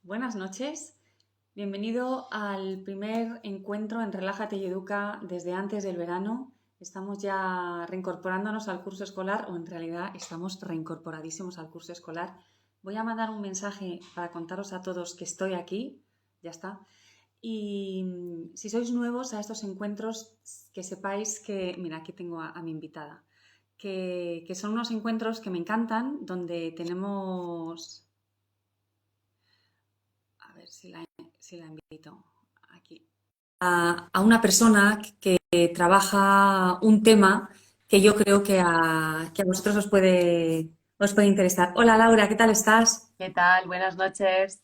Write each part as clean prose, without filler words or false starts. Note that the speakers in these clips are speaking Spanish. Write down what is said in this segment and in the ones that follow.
Buenas noches. Bienvenido al primer encuentro en Relájate y Educa desde antes del verano. Estamos ya reincorporándonos al curso escolar, o en realidad estamos reincorporadísimos al curso escolar. Voy a mandar un mensaje para contaros a todos que estoy aquí, ya está. Y si sois nuevos a estos encuentros, que sepáis que, mira, aquí tengo a mi invitada, que son unos encuentros que me encantan, donde tenemos... A ver si la invito aquí. A una persona que trabaja un tema que yo creo que a vosotros os puede interesar. Hola Laura, ¿qué tal estás? ¿Qué tal? Buenas noches.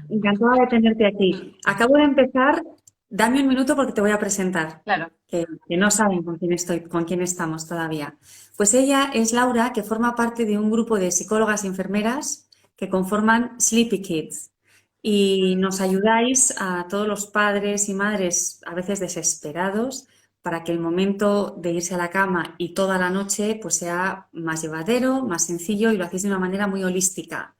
Encantada de tenerte aquí. Acabo de empezar, dame un minuto porque te voy a presentar, Claro. que no saben con quién estoy, con quién estamos todavía. Pues ella es Laura, que forma parte de un grupo de psicólogas y enfermeras que conforman Sleepy Kids. Y nos ayudáis a todos los padres y madres, a veces desesperados, para que el momento de irse a la cama y toda la noche pues sea más llevadero, más sencillo, y lo hacéis de una manera muy holística,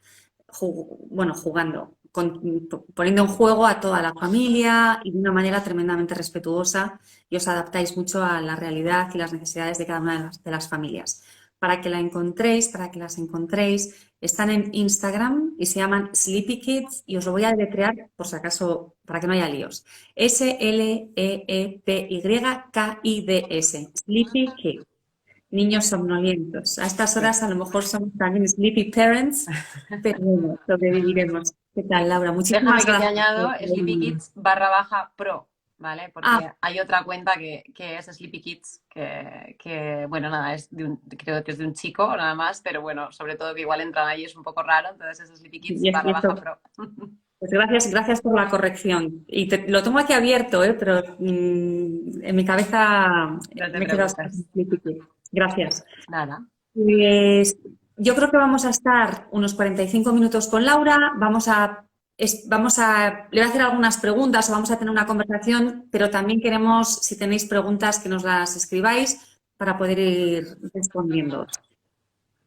jugando, poniendo en juego a toda la familia y de una manera tremendamente respetuosa, y os adaptáis mucho a la realidad y las necesidades de cada una de las familias. Para que la encontréis, para que las encontréis, están en Instagram y se llaman Sleepy Kids, y os lo voy a deletrear por si acaso, para que no haya líos. Sleepykids. Sleepy Kids. Niños somnolientos. A estas Sí. horas a lo mejor somos también sleepy parents, pero bueno, sobreviviremos. ¿Qué tal, Sí. Laura? Muchísimas Déjame que te gracias. añado Sleepy Kids / Pro, ¿vale? Ah, Porque hay otra cuenta que es Sleepy Kids, bueno, nada, creo que es de un chico nada más, pero bueno, sobre todo que igual entran ahí es un poco raro, entonces es Sleepy Kids y esto, / Pro. pues gracias por la corrección. Y lo tengo aquí abierto, pero en mi cabeza No te me he quedado preocupes. sin. Gracias. Nada. Pues yo creo que vamos a estar unos 45 minutos con Laura. Le voy a hacer algunas preguntas o vamos a tener una conversación, pero también queremos, si tenéis preguntas, que nos las escribáis para poder ir respondiendo.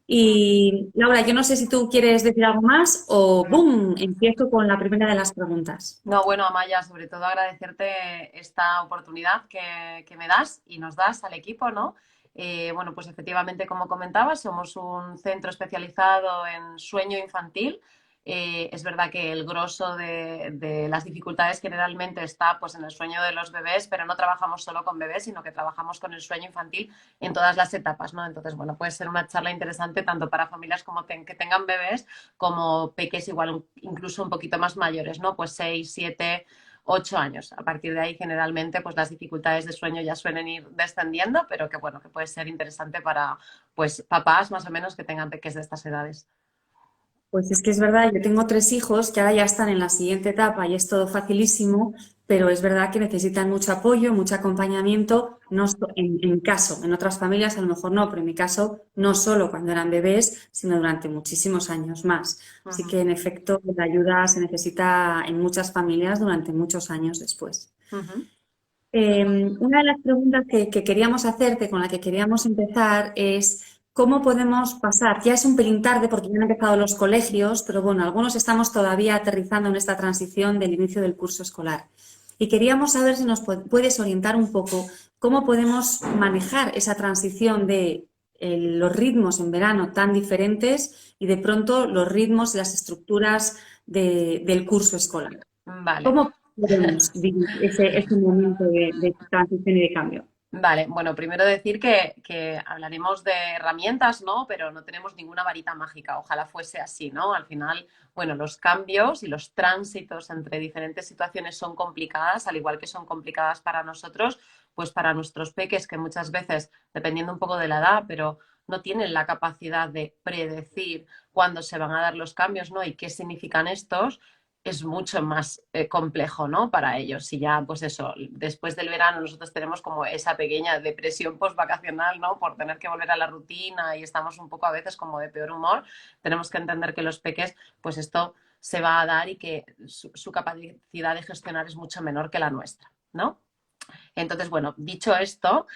Y Laura, yo no sé si tú quieres decir algo más o ¡boom! Empiezo con la primera de las preguntas. No, bueno, Amaya, sobre todo agradecerte esta oportunidad que me das y nos das al equipo, ¿no? Bueno, pues efectivamente, como comentabas, somos un centro especializado en sueño infantil. Es verdad que el grosso de las dificultades generalmente está pues, en el sueño de los bebés, pero no trabajamos solo con bebés, sino que trabajamos con el sueño infantil en todas las etapas, ¿no? Entonces, bueno, puede ser una charla interesante tanto para familias que tengan bebés como peques igual incluso un poquito más mayores, ¿no? Pues 6, 7, 8 años. A partir de ahí, generalmente, pues las dificultades de sueño ya suelen ir descendiendo, pero que bueno, que puede ser interesante para pues papás más o menos que tengan peques de estas edades. Pues es que es verdad, yo tengo tres hijos que ahora ya están en la siguiente etapa y es todo facilísimo, pero es verdad que necesitan mucho apoyo, mucho acompañamiento, no en caso, en otras familias a lo mejor no, pero en mi caso no solo cuando eran bebés, sino durante muchísimos años más. Uh Así -huh. que en efecto la ayuda se necesita en muchas familias durante muchos años después. Uh -huh. Una de las preguntas que queríamos hacerte, con la que queríamos empezar, es cómo podemos pasar. Ya es un pelín tarde porque ya han empezado los colegios, pero bueno, algunos estamos todavía aterrizando en esta transición del inicio del curso escolar. Y queríamos saber si nos puedes orientar un poco cómo podemos manejar esa transición de los ritmos en verano tan diferentes y de pronto los ritmos y las estructuras del curso escolar. Vale. ¿Cómo podemos vivir ese momento de transición y de cambio? Vale, bueno, primero decir que hablaremos de herramientas, ¿no? Pero no tenemos ninguna varita mágica, ojalá fuese así, ¿no? Al final, bueno, los cambios y los tránsitos entre diferentes situaciones son complicadas, al igual que son complicadas para nosotros, pues para nuestros peques, que muchas veces, dependiendo un poco de la edad, pero no tienen la capacidad de predecir cuándo se van a dar los cambios, ¿no? Y qué significan estos es mucho más complejo, ¿no? Para ellos. Y ya, pues eso, después del verano nosotros tenemos como esa pequeña depresión postvacacional, ¿no? Por tener que volver a la rutina y estamos un poco a veces como de peor humor. Tenemos que entender que los peques, pues esto se va a dar y que su capacidad de gestionar es mucho menor que la nuestra, ¿no? Entonces, bueno, dicho esto,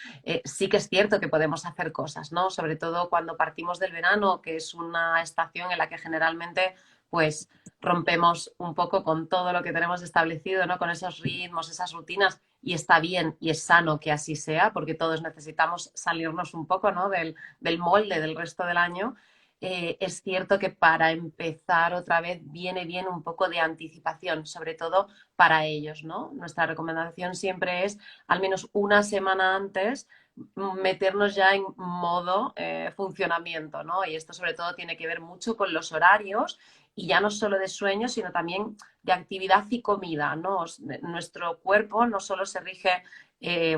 sí que es cierto que podemos hacer cosas, ¿no? Sobre todo cuando partimos del verano, que es una estación en la que generalmente pues rompemos un poco con todo lo que tenemos establecido, ¿no? Con esos ritmos, esas rutinas, y está bien y es sano que así sea, porque todos necesitamos salirnos un poco, ¿no? del molde del resto del año. Es cierto que para empezar otra vez viene bien un poco de anticipación, sobre todo para ellos, ¿no? Nuestra recomendación siempre es al menos una semana antes meternos ya en modo funcionamiento, ¿no? Y esto sobre todo tiene que ver mucho con los horarios y ya no solo de sueño, sino también de actividad y comida, ¿no? Nuestro cuerpo no solo se rige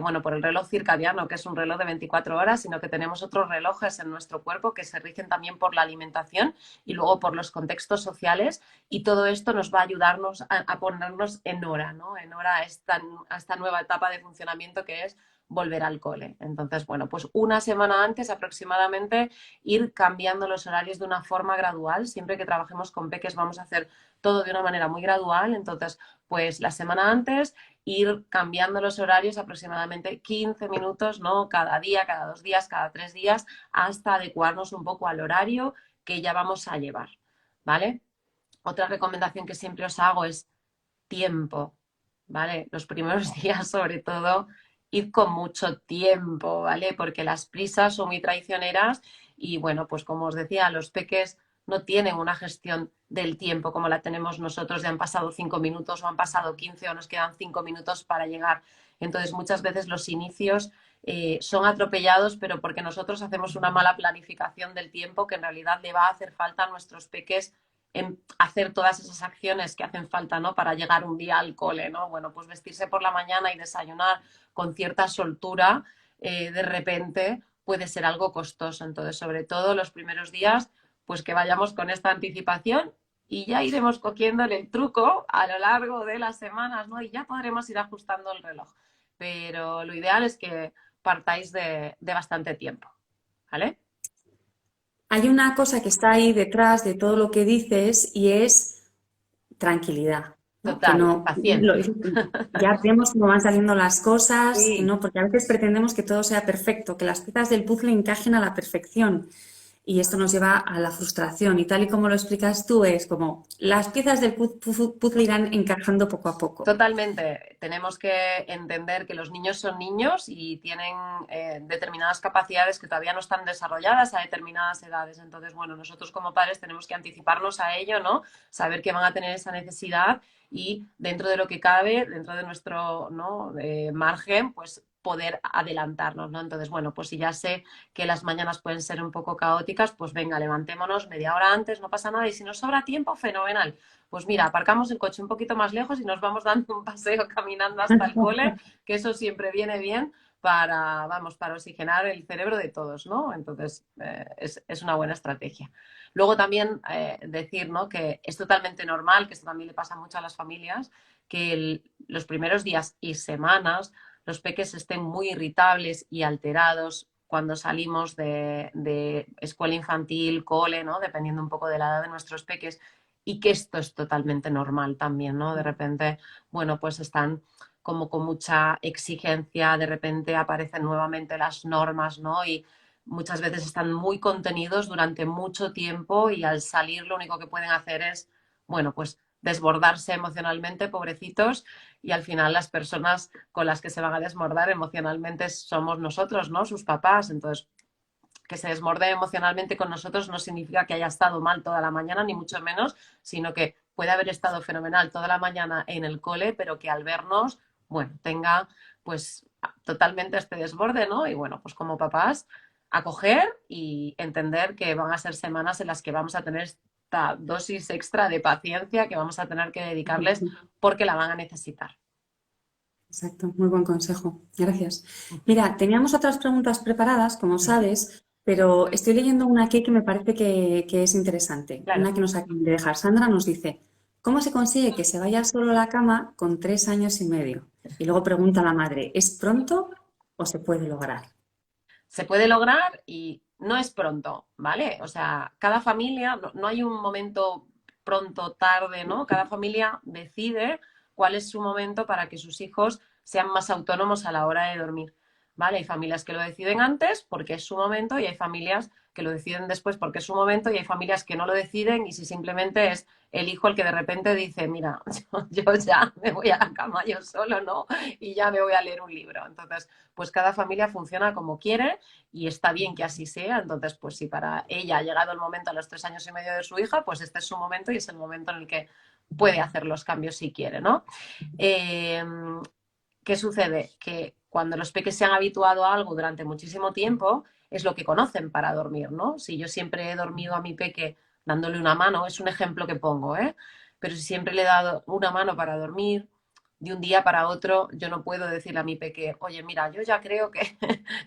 bueno, por el reloj circadiano, que es un reloj de 24 horas, sino que tenemos otros relojes en nuestro cuerpo que se rigen también por la alimentación y luego por los contextos sociales, y todo esto nos va a ayudarnos a ponernos en hora, ¿no? En hora a esta nueva etapa de funcionamiento que es volver al cole. Entonces, bueno, pues una semana antes aproximadamente ir cambiando los horarios de una forma gradual. Siempre que trabajemos con peques vamos a hacer todo de una manera muy gradual. Entonces, pues la semana antes ir cambiando los horarios aproximadamente 15 minutos, ¿no? Cada día, cada 2 días, cada 3 días, hasta adecuarnos un poco al horario que ya vamos a llevar, ¿vale? Otra recomendación que siempre os hago es tiempo, ¿vale? Los primeros días, sobre todo, id con mucho tiempo, ¿vale? Porque las prisas son muy traicioneras y, bueno, pues como os decía, los peques no tienen una gestión del tiempo como la tenemos nosotros, de han pasado 5 minutos o han pasado 15 o nos quedan 5 minutos para llegar. Entonces, muchas veces los inicios son atropellados, pero porque nosotros hacemos una mala planificación del tiempo que en realidad le va a hacer falta a nuestros peques en hacer todas esas acciones que hacen falta, ¿no? Para llegar un día al cole, ¿no? Bueno, pues vestirse por la mañana y desayunar con cierta soltura, de repente puede ser algo costoso. Entonces, sobre todo los primeros días, pues que vayamos con esta anticipación y ya iremos cogiéndole el truco a lo largo de las semanas, ¿no? Y ya podremos ir ajustando el reloj. Pero lo ideal es que partáis de bastante tiempo, ¿vale? Hay una cosa que está ahí detrás de todo lo que dices y es tranquilidad, ¿no? Que Total, no, paciencia. ya vemos cómo van saliendo las cosas, Sí. ¿no? Porque a veces pretendemos que todo sea perfecto, que las piezas del puzzle encajen a la perfección. Y esto nos lleva a la frustración. Y tal y como lo explicas tú, es como las piezas del puzzle irán encajando poco a poco. Totalmente. Tenemos que entender que los niños son niños y tienen determinadas capacidades que todavía no están desarrolladas a determinadas edades. Entonces, bueno, nosotros como padres tenemos que anticiparnos a ello, ¿no? Saber que van a tener esa necesidad y dentro de lo que cabe, dentro de nuestro, ¿no? Margen, pues poder adelantarnos, ¿no? Entonces, bueno, pues si ya sé que las mañanas pueden ser un poco caóticas, pues venga, levantémonos media hora antes, no pasa nada. Y si nos sobra tiempo, fenomenal. Pues mira, aparcamos el coche un poquito más lejos y nos vamos dando un paseo caminando hasta el cole, que eso siempre viene bien para, vamos, para oxigenar el cerebro de todos, ¿no? Entonces, es una buena estrategia. Luego también decir, ¿no? Que es totalmente normal, que esto también le pasa mucho a las familias, que los primeros días y semanas los peques estén muy irritables y alterados cuando salimos de escuela infantil, cole, ¿no? Dependiendo un poco de la edad de nuestros peques, y que esto es totalmente normal también, ¿no? De repente, bueno, pues están como con mucha exigencia, de repente aparecen nuevamente las normas, ¿no? Y muchas veces están muy contenidos durante mucho tiempo y al salir lo único que pueden hacer es, bueno, pues desbordarse emocionalmente, pobrecitos, y al final las personas con las que se van a desbordar emocionalmente somos nosotros, ¿no? Sus papás. Entonces, que se desmorde emocionalmente con nosotros no significa que haya estado mal toda la mañana, ni mucho menos, sino que puede haber estado fenomenal toda la mañana en el cole, pero que al vernos, bueno, tenga pues totalmente este desborde, ¿no? Y bueno, pues como papás, acoger y entender que van a ser semanas en las que vamos a tener esta dosis extra de paciencia que vamos a tener que dedicarles porque la van a necesitar. Exacto, muy buen consejo. Gracias. Mira, teníamos otras preguntas preparadas, como sabes, pero estoy leyendo una aquí que me parece que es interesante. Claro. Una que nos acaban de dejar. Sandra nos dice, ¿cómo se consigue que se vaya solo a la cama con 3 años y medio? Y luego pregunta a la madre, ¿es pronto o se puede lograr? Se puede lograr y no es pronto, ¿vale? O sea, cada familia, no hay un momento pronto, tarde, ¿no? Cada familia decide cuál es su momento para que sus hijos sean más autónomos a la hora de dormir, ¿vale? Hay familias que lo deciden antes porque es su momento y hay familias que lo deciden después porque es su momento, y hay familias que no lo deciden, y si simplemente es el hijo el que de repente dice, mira, yo ya me voy a la cama yo solo, ¿no? Y ya me voy a leer un libro. Entonces, pues cada familia funciona como quiere y está bien que así sea. Entonces, pues si para ella ha llegado el momento a los 3 años y medio de su hija, pues este es su momento y es el momento en el que puede hacer los cambios si quiere, ¿no? Eh, ¿Qué sucede? Que cuando los peques se han habituado a algo durante muchísimo tiempo, es lo que conocen para dormir, ¿no? Si yo siempre he dormido a mi peque dándole una mano, es un ejemplo que pongo, ¿eh? Pero si siempre le he dado una mano para dormir, de un día para otro, yo no puedo decirle a mi peque, oye, mira, yo ya creo que,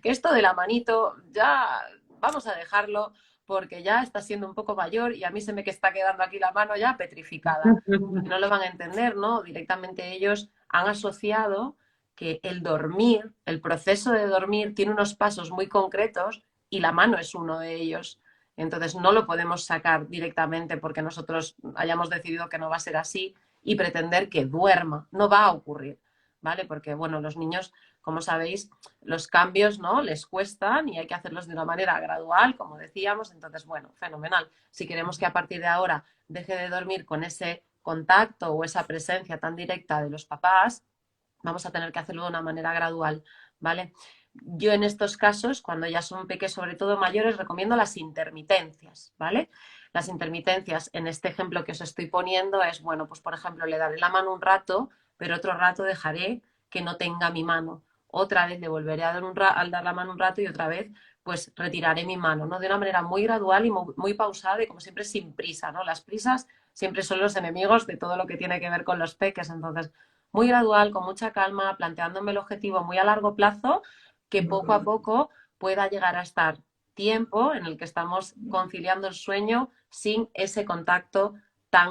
que esto de la manito, ya vamos a dejarlo porque ya está siendo un poco mayor y a mí se me que está quedando aquí la mano ya petrificada. No lo van a entender, ¿no? Directamente ellos han asociado que el dormir, el proceso de dormir, tiene unos pasos muy concretos y la mano es uno de ellos. Entonces no lo podemos sacar directamente porque nosotros hayamos decidido que no va a ser así y pretender que duerma. No va a ocurrir, ¿vale? Porque, bueno, los niños, como sabéis, los cambios, ¿no? Les cuestan y hay que hacerlos de una manera gradual, como decíamos. Entonces, bueno, fenomenal. Si queremos que a partir de ahora deje de dormir con ese contacto o esa presencia tan directa de los papás, vamos a tener que hacerlo de una manera gradual, ¿vale? Yo en estos casos, cuando ya son pequeños, sobre todo mayores, recomiendo las intermitencias, ¿vale? Las intermitencias, en este ejemplo que os estoy poniendo, es, bueno, pues por ejemplo, le daré la mano un rato, pero otro rato dejaré que no tenga mi mano. Otra vez le volveré a dar la mano un rato y otra vez pues retiraré mi mano, ¿no? De una manera muy gradual y muy pausada y como siempre sin prisa, ¿no? Las prisas siempre son los enemigos de todo lo que tiene que ver con los peques, entonces muy gradual, con mucha calma, planteándome el objetivo muy a largo plazo, que poco a poco pueda llegar a estar tiempo en el que estamos conciliando el sueño sin ese contacto tan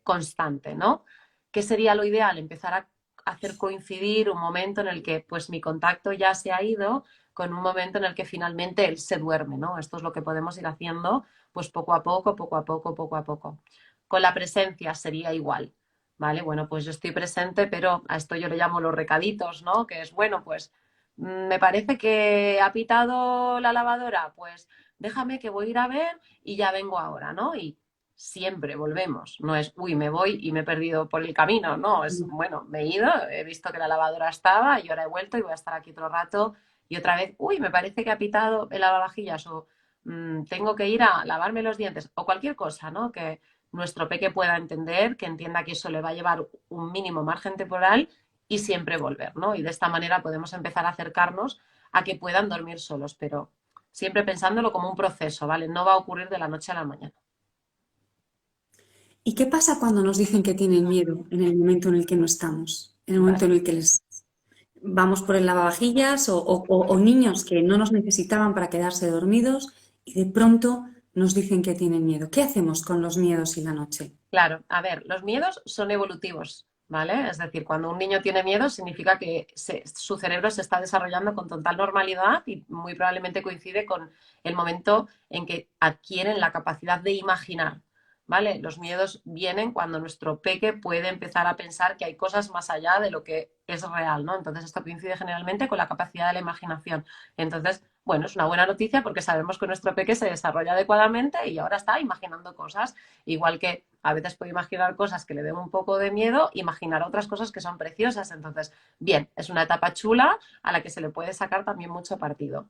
constante, ¿no? ¿Qué sería lo ideal? Empezar a hacer coincidir un momento en el que pues mi contacto ya se ha ido con un momento en el que finalmente él se duerme, ¿no? Esto es lo que podemos ir haciendo pues poco a poco, poco a poco, poco a poco. Con la presencia sería igual. ¿Vale? Bueno, pues yo estoy presente, pero a esto yo le llamo los recaditos, ¿no? Que es, bueno, pues me parece que ha pitado la lavadora, pues déjame que voy a ir a ver y ya vengo ahora, ¿no? Y siempre volvemos, no es, uy, me voy y me he perdido por el camino, no, es, bueno, me he ido, he visto que la lavadora estaba y ahora he vuelto y voy a estar aquí otro rato y otra vez, uy, me parece que ha pitado el lavavajillas o tengo que ir a lavarme los dientes o cualquier cosa, ¿no? Que nuestro peque pueda entender, que entienda que eso le va a llevar un mínimo margen temporal y siempre volver, ¿no? Y de esta manera podemos empezar a acercarnos a que puedan dormir solos, pero siempre pensándolo como un proceso, ¿vale? No va a ocurrir de la noche a la mañana. ¿Y qué pasa cuando nos dicen que tienen miedo en el momento en el que no estamos? En el momento Vale. en el que les vamos por el lavavajillas o niños que no nos necesitaban para quedarse dormidos y de pronto nos dicen que tienen miedo. ¿Qué hacemos con los miedos y la noche? Claro, a ver, los miedos son evolutivos, ¿vale? Es decir, cuando un niño tiene miedo significa que su cerebro se está desarrollando con total normalidad y muy probablemente coincide con el momento en que adquieren la capacidad de imaginar, ¿vale? Los miedos vienen cuando nuestro peque puede empezar a pensar que hay cosas más allá de lo que es real, ¿no? Entonces esto coincide generalmente con la capacidad de la imaginación. Entonces, bueno, es una buena noticia porque sabemos que nuestro peque se desarrolla adecuadamente y ahora está imaginando cosas. Igual que a veces puede imaginar cosas que le den un poco de miedo, imaginar otras cosas que son preciosas. Entonces, bien, es una etapa chula a la que se le puede sacar también mucho partido.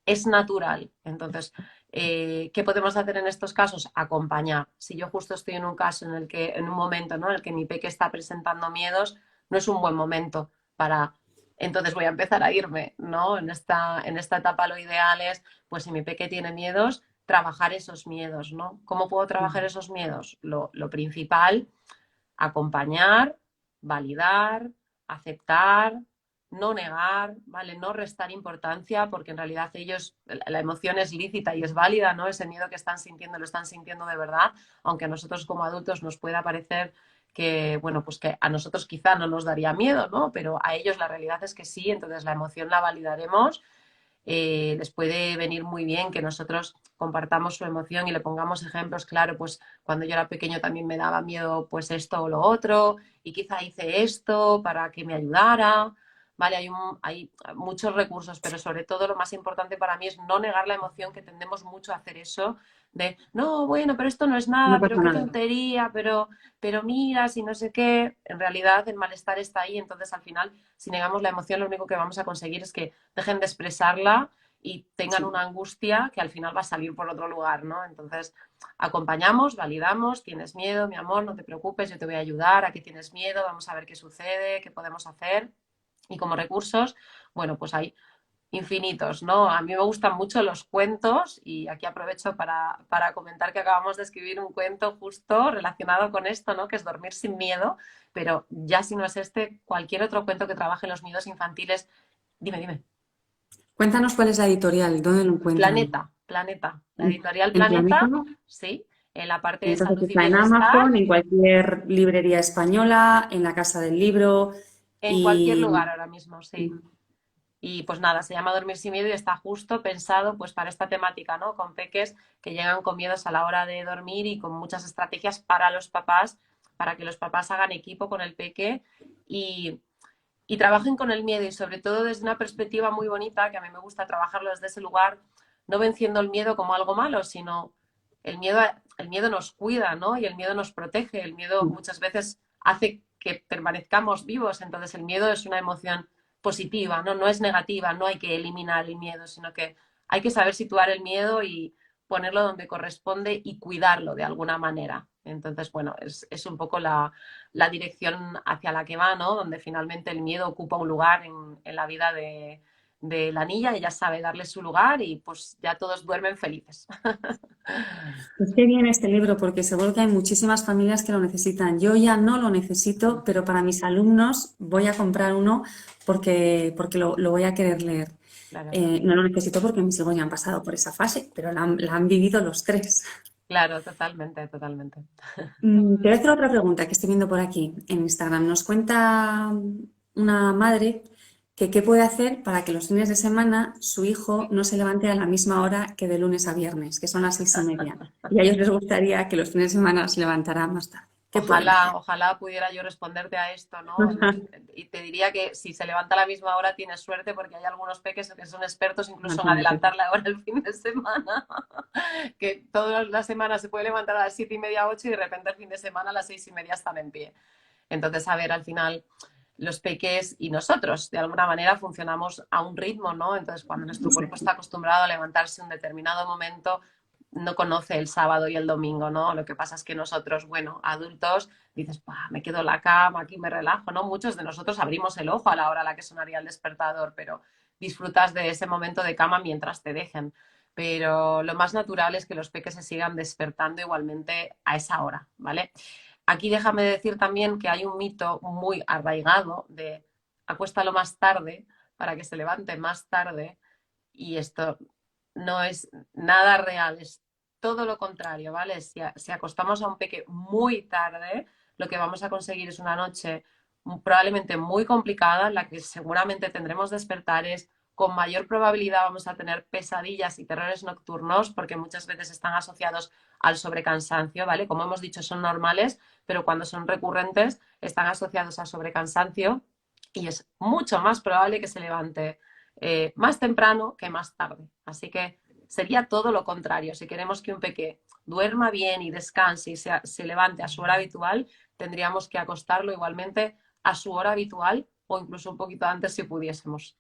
Es natural. Entonces, ¿qué podemos hacer en estos casos? Acompañar. Si yo justo estoy en un caso en el que, en un momento, ¿no?, en el que mi peque está presentando miedos, no es un buen momento para entonces voy a empezar a irme, ¿no? En esta etapa lo ideal es, pues si mi peque tiene miedos, trabajar esos miedos, ¿no? ¿Cómo puedo trabajar esos miedos? Lo principal, acompañar, validar, aceptar, no negar, ¿vale? No restar importancia, porque en realidad ellos, la emoción es lícita y es válida, ¿no? Ese miedo que están sintiendo, lo están sintiendo de verdad, aunque a nosotros como adultos nos pueda parecer que, bueno, pues que a nosotros quizá no nos daría miedo, ¿no? Pero a ellos la realidad es que sí, entonces la emoción la validaremos. Les puede venir muy bien que nosotros compartamos su emoción y le pongamos ejemplos, claro, pues cuando yo era pequeño también me daba miedo pues esto o lo otro y quizá hice esto para que me ayudara, ¿vale? Hay muchos recursos, pero sobre todo lo más importante para mí es no negar la emoción, que tendemos mucho a hacer eso, de, no, bueno, pero esto no es No nada, pero pasa qué nada. tontería, pero mira, si no sé qué, en realidad el malestar está ahí, entonces al final, si negamos la emoción, lo único que vamos a conseguir es que dejen de expresarla y tengan Sí. una angustia que al final va a salir por otro lugar, ¿no? Entonces, acompañamos, validamos, tienes miedo, mi amor, no te preocupes, yo te voy a ayudar, a qué tienes miedo, vamos a ver qué sucede, qué podemos hacer. Y como recursos, bueno, pues hay infinitos, ¿no? A mí me gustan mucho los cuentos y aquí aprovecho para comentar que acabamos de escribir un cuento justo relacionado con esto, ¿no? Que es Dormir sin miedo, pero ya si no es este, cualquier otro cuento que trabaje en los miedos infantiles, dime, dime. Cuéntanos cuál es la editorial, dónde lo encuentran. Planeta, la editorial En Planeta, Planeta, sí, en la parte de entonces salud y está en bienestar, Amazon, en cualquier librería española, en la Casa del Libro en cualquier y lugar ahora mismo, sí. Y pues nada, se llama Dormir sin miedo y está justo pensado pues para esta temática, ¿no? Con peques que llegan con miedos a la hora de dormir y con muchas estrategias para los papás, para que los papás hagan equipo con el peque y, y trabajen con el miedo y sobre todo desde una perspectiva muy bonita, que a mí me gusta trabajarlo desde ese lugar, no venciendo el miedo como algo malo, sino el miedo nos cuida, ¿no? Y el miedo nos protege, el miedo muchas veces hace que permanezcamos vivos, entonces el miedo es una emoción positiva, ¿no? No es negativa, no hay que eliminar el miedo, sino que hay que saber situar el miedo y ponerlo donde corresponde y cuidarlo de alguna manera. Entonces, bueno, es un poco la dirección hacia la que va, ¿no? Donde finalmente el miedo ocupa un lugar en la vida de la niña, ella sabe darle su lugar y pues ya todos duermen felices. pues qué bien este libro, porque seguro que hay muchísimas familias que lo necesitan. Yo ya no lo necesito, pero para mis alumnos voy a comprar uno porque lo voy a querer leer. Claro, No lo necesito porque mis hijos ya han pasado por esa fase, pero la han vivido los tres. claro, totalmente, totalmente. Te voy a hacer otra pregunta que estoy viendo por aquí en Instagram. Nos cuenta una madre que qué puede hacer para que los fines de semana su hijo no se levante a la misma hora que de lunes a viernes, que son las 6:30. Y a ellos les gustaría que los fines de semana se levantara más tarde. ¿Qué pueden Ojalá, hacer? ojalá pudiera yo responderte a esto, ¿no? Y te diría que si se levanta a la misma hora tienes suerte porque hay algunos peques que son expertos incluso en Imagínate. adelantar la hora el fin de semana, que todas las semanas se puede levantar a las 7:30, 8 y de repente el fin de semana a las 6:30 están en pie. Entonces, a ver, al final los peques y nosotros de alguna manera funcionamos a un ritmo, ¿no? Entonces, cuando nuestro cuerpo Exacto. está acostumbrado a levantarse en un determinado momento, no conoce el sábado y el domingo, ¿no? Lo que pasa es que nosotros, bueno, adultos, dices, me quedo en la cama, aquí me relajo, ¿no? Muchos de nosotros abrimos el ojo a la hora a la que sonaría el despertador, pero disfrutas de ese momento de cama mientras te dejen. Pero lo más natural es que los peques se sigan despertando igualmente a esa hora, ¿vale? Aquí déjame decir también que hay un mito muy arraigado de acuéstalo más tarde para que se levante más tarde y esto no es nada real, es todo lo contrario, ¿vale? Si acostamos a un peque muy tarde, lo que vamos a conseguir es una noche probablemente muy complicada en la que seguramente tendremos despertares, con mayor probabilidad vamos a tener pesadillas y terrores nocturnos porque muchas veces están asociados al sobrecansancio, ¿vale? Como hemos dicho, son normales, pero cuando son recurrentes están asociados al sobrecansancio y es mucho más probable que se levante más temprano que más tarde. Así que sería todo lo contrario. Si queremos que un peque duerma bien y descanse y se levante a su hora habitual, tendríamos que acostarlo igualmente a su hora habitual o incluso un poquito antes si pudiésemos.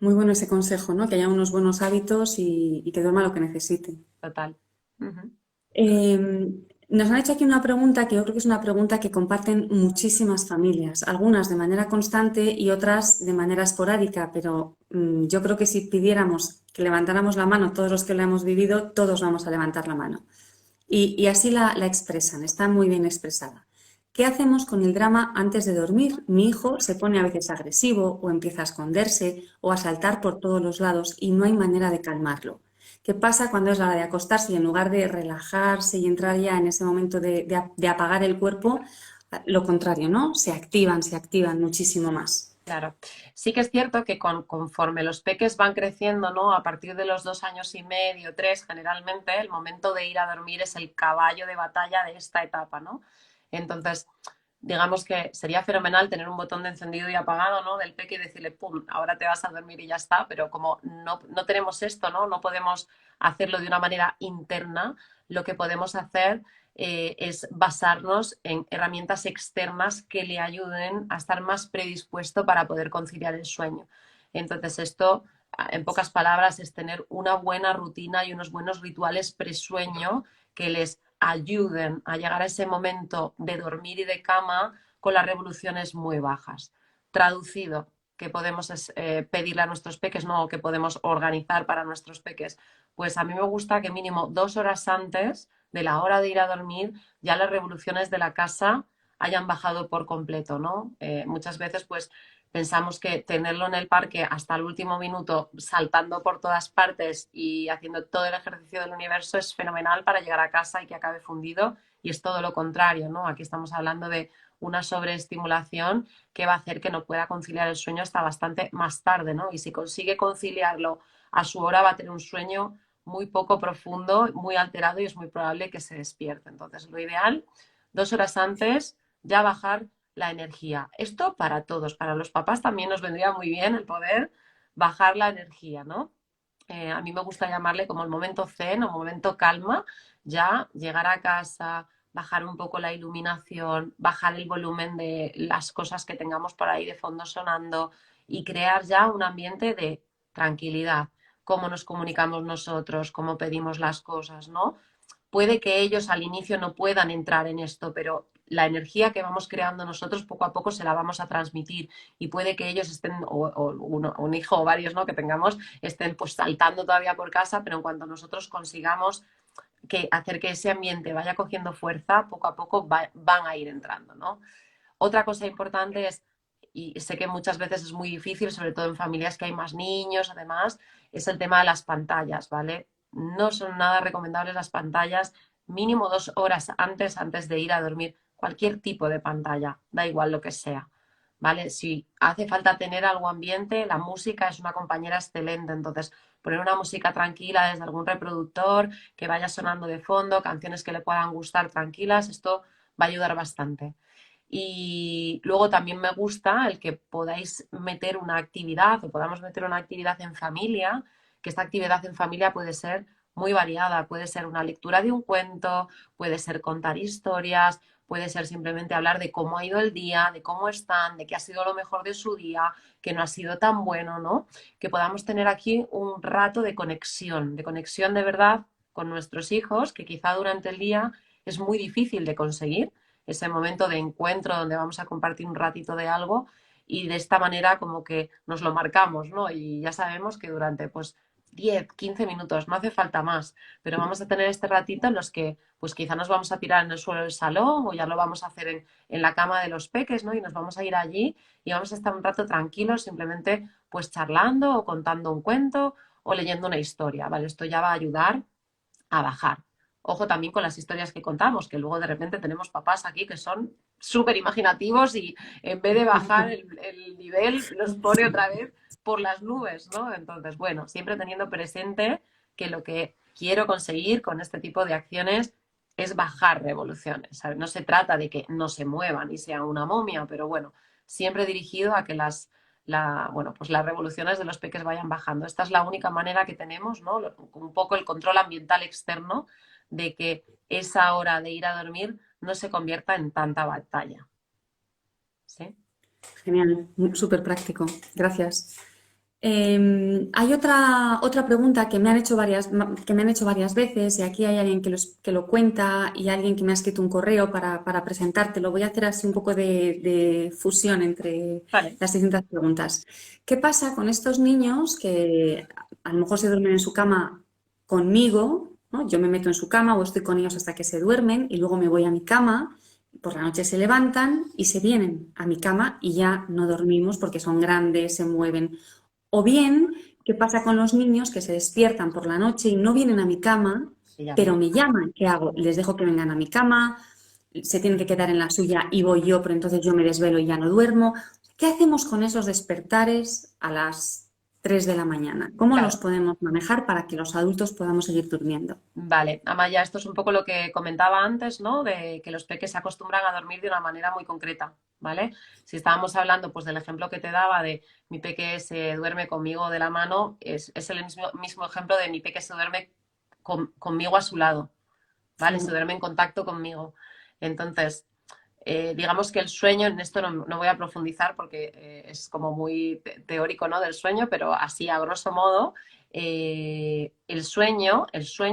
Muy bueno ese consejo, ¿no? Que haya unos buenos hábitos y que duerma lo que necesite. Total. Uh -huh. Nos han hecho aquí una pregunta que yo creo que es una pregunta que comparten muchísimas familias, algunas de manera constante y otras de manera esporádica, pero yo creo que si pidiéramos que levantáramos la mano todos los que la hemos vivido, todos vamos a levantar la mano. Y así la expresan, está muy bien expresada. ¿Qué hacemos con el drama antes de dormir? Mi hijo se pone a veces agresivo o empieza a esconderse o a saltar por todos los lados y no hay manera de calmarlo. ¿Qué pasa cuando es la hora de acostarse y en lugar de relajarse y entrar ya en ese momento de apagar el cuerpo, lo contrario, ¿no? Se activan muchísimo más. Claro, sí que es cierto que conforme los peques van creciendo, ¿no? A partir de los 2 años y medio, 3, generalmente el momento de ir a dormir es el caballo de batalla de esta etapa, ¿no? Entonces, digamos que sería fenomenal tener un botón de encendido y apagado, ¿no? Del peque y decirle, pum, ahora te vas a dormir y ya está, pero como no tenemos esto, ¿no? No podemos hacerlo de una manera interna, lo que podemos hacer es basarnos en herramientas externas que le ayuden a estar más predispuesto para poder conciliar el sueño. Entonces esto, en pocas palabras, es tener una buena rutina y unos buenos rituales presueño que les ayuden a llegar a ese momento de dormir y de cama con las revoluciones muy bajas. Traducido, que podemos pedirle a nuestros peques, no, que podemos organizar para nuestros peques. Pues a mí me gusta que mínimo 2 horas antes de la hora de ir a dormir ya las revoluciones de la casa hayan bajado por completo, ¿no? Muchas veces pues pensamos que tenerlo en el parque hasta el último minuto, saltando por todas partes y haciendo todo el ejercicio del universo es fenomenal para llegar a casa y que acabe fundido, y es todo lo contrario, ¿no? Aquí estamos hablando de una sobreestimulación que va a hacer que no pueda conciliar el sueño hasta bastante más tarde, ¿no? Y si consigue conciliarlo a su hora va a tener un sueño muy poco profundo, muy alterado, y es muy probable que se despierte. Entonces, lo ideal, 2 horas antes, ya bajar la energía. Esto para todos, para los papás también nos vendría muy bien el poder bajar la energía, ¿no? A mí me gusta llamarle como el momento zen o momento calma, ya llegar a casa, bajar un poco la iluminación, bajar el volumen de las cosas que tengamos por ahí de fondo sonando y crear ya un ambiente de tranquilidad, cómo nos comunicamos nosotros, cómo pedimos las cosas, ¿no? Puede que ellos al inicio no puedan entrar en esto, pero la energía que vamos creando nosotros poco a poco se la vamos a transmitir, y puede que ellos estén, o un hijo o varios, ¿no? Que tengamos, estén pues saltando todavía por casa, pero en cuanto nosotros consigamos hacer que ese ambiente vaya cogiendo fuerza, poco a poco van a ir entrando, ¿no? Otra cosa importante es, y sé que muchas veces es muy difícil, sobre todo en familias que hay más niños, además, es el tema de las pantallas, ¿vale? No son nada recomendables las pantallas, mínimo 2 horas antes de ir a dormir, cualquier tipo de pantalla, da igual lo que sea, ¿vale? Si hace falta tener algo ambiente, la música es una compañera excelente, entonces poner una música tranquila desde algún reproductor que vaya sonando de fondo, canciones que le puedan gustar tranquilas, esto va a ayudar bastante. Y luego también me gusta el que podáis meter una actividad o podamos meter una actividad en familia, que esta actividad en familia puede ser muy variada, puede ser una lectura de un cuento, puede ser contar historias, puede ser simplemente hablar de cómo ha ido el día, de cómo están, de qué ha sido lo mejor de su día, que no ha sido tan bueno, ¿no? Que podamos tener aquí un rato de conexión de verdad con nuestros hijos, que quizá durante el día es muy difícil de conseguir ese momento de encuentro donde vamos a compartir un ratito de algo, y de esta manera como que nos lo marcamos, ¿no? Y ya sabemos que durante pues 10, 15 minutos, no hace falta más, pero vamos a tener este ratito en los que pues quizá nos vamos a tirar en el suelo del salón o ya lo vamos a hacer en la cama de los peques, ¿no? Y nos vamos a ir allí y vamos a estar un rato tranquilos, simplemente pues charlando o contando un cuento o leyendo una historia, ¿vale? Esto ya va a ayudar a bajar. Ojo también con las historias que contamos, que luego de repente tenemos papás aquí que son súper imaginativos y en vez de bajar el nivel los pone otra vez por las nubes, ¿no? Entonces, bueno, siempre teniendo presente que lo que quiero conseguir con este tipo de acciones es bajar revoluciones, ¿sabes? No se trata de que no se muevan y sea una momia, pero bueno, siempre dirigido a que bueno, pues las revoluciones de los peques vayan bajando. Esta es la única manera que tenemos, ¿no? Un poco el control ambiental externo de que esa hora de ir a dormir no se convierta en tanta batalla. ¿Sí? Genial, súper práctico. Gracias. Hay otra pregunta que me han hecho varias veces, y aquí hay alguien que lo cuenta y alguien que me ha escrito un correo para presentártelo. Voy a hacer así un poco de fusión entre Vale. las distintas preguntas. ¿Qué pasa con estos niños que a lo mejor se duermen en su cama conmigo, ¿no? Yo me meto en su cama o estoy con ellos hasta que se duermen y luego me voy a mi cama, por la noche se levantan y se vienen a mi cama y ya no dormimos porque son grandes, se mueven? O bien, ¿qué pasa con los niños que se despiertan por la noche y no vienen a mi cama, pero me llaman? ¿Qué hago? ¿Les dejo que vengan a mi cama? ¿Se tienen que quedar en la suya y voy yo, pero entonces yo me desvelo y ya no duermo? ¿Qué hacemos con esos despertares a las 3 de la mañana. ¿Cómo los Claro. podemos manejar para que los adultos podamos seguir durmiendo? Vale, Amaya, esto es un poco lo que comentaba antes, ¿no? De que los peques se acostumbran a dormir de una manera muy concreta, ¿vale? Si estábamos hablando, pues, del ejemplo que te daba de mi peque se duerme conmigo de la mano, es el mismo ejemplo de mi peque se duerme conmigo a su lado, ¿vale? Se Sí. duerme en contacto conmigo. Entonces, digamos que el sueño, en esto no voy a profundizar porque es como muy teórico, ¿no? Del sueño, pero así a grosso modo, el sueño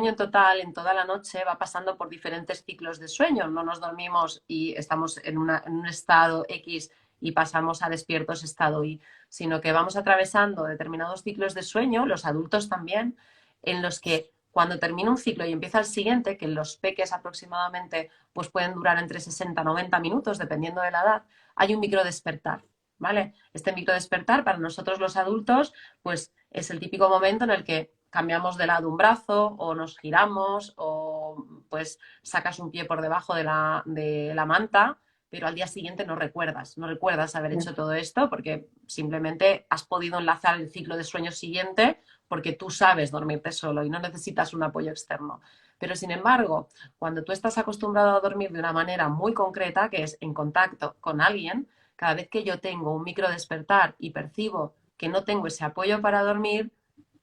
en total, en toda la noche, va pasando por diferentes ciclos de sueño. No nos dormimos y estamos en un estado X y pasamos a despiertos estado Y, sino que vamos atravesando determinados ciclos de sueño, los adultos también, en los que cuando termina un ciclo y empieza el siguiente, que en los peques aproximadamente pues pueden durar entre 60 y 90 minutos, dependiendo de la edad, hay un microdespertar, ¿vale? Este microdespertar para nosotros los adultos, pues es el típico momento en el que cambiamos de lado un brazo o nos giramos o pues sacas un pie por debajo de la manta, pero al día siguiente no recuerdas haber hecho todo esto porque simplemente has podido enlazar el ciclo de sueño siguiente porque tú sabes dormirte solo y no necesitas un apoyo externo. Pero sin embargo, cuando tú estás acostumbrado a dormir de una manera muy concreta, que es en contacto con alguien, cada vez que yo tengo un micro despertar y percibo que no tengo ese apoyo para dormir,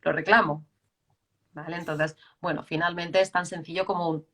lo reclamo, ¿vale? Entonces, bueno, finalmente es tan sencillo como un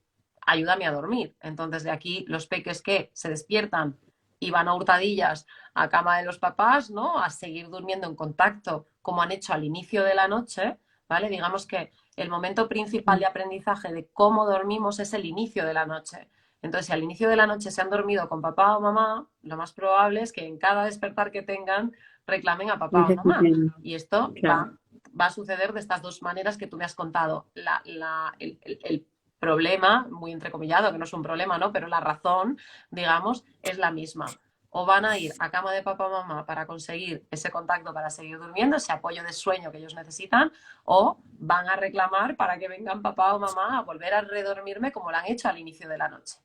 ayúdame a dormir. Entonces, de aquí los peques que se despiertan y van a hurtadillas a cama de los papás, ¿no? A seguir durmiendo en contacto como han hecho al inicio de la noche, ¿vale? Digamos que el momento principal de aprendizaje de cómo dormimos es el inicio de la noche. Entonces, si al inicio de la noche se han dormido con papá o mamá, lo más probable es que en cada despertar que tengan reclamen a papá o mamá. Necesiten, Y esto va, claro. va a suceder de estas dos maneras que tú me has contado. El problema, muy entrecomillado, que no es un problema, ¿no? Pero la razón, digamos, es la misma. O van a ir a cama de papá o mamá para conseguir ese contacto, para seguir durmiendo, ese apoyo de sueño que ellos necesitan, o van a reclamar para que vengan papá o mamá a volver a redormirme como lo han hecho al inicio de la noche.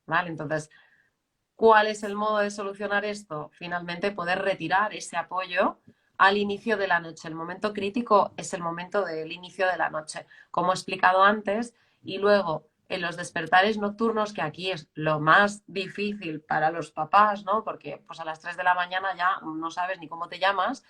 ¿Vale? Entonces, ¿cuál es el modo de solucionar esto? Finalmente, poder retirar ese apoyo al inicio de la noche. El momento crítico es el momento del inicio de la noche, como he explicado antes, y luego en los despertares nocturnos, que aquí es lo más difícil para los papás, ¿no? Porque pues a las 3 de la mañana ya no sabes ni cómo te llamas,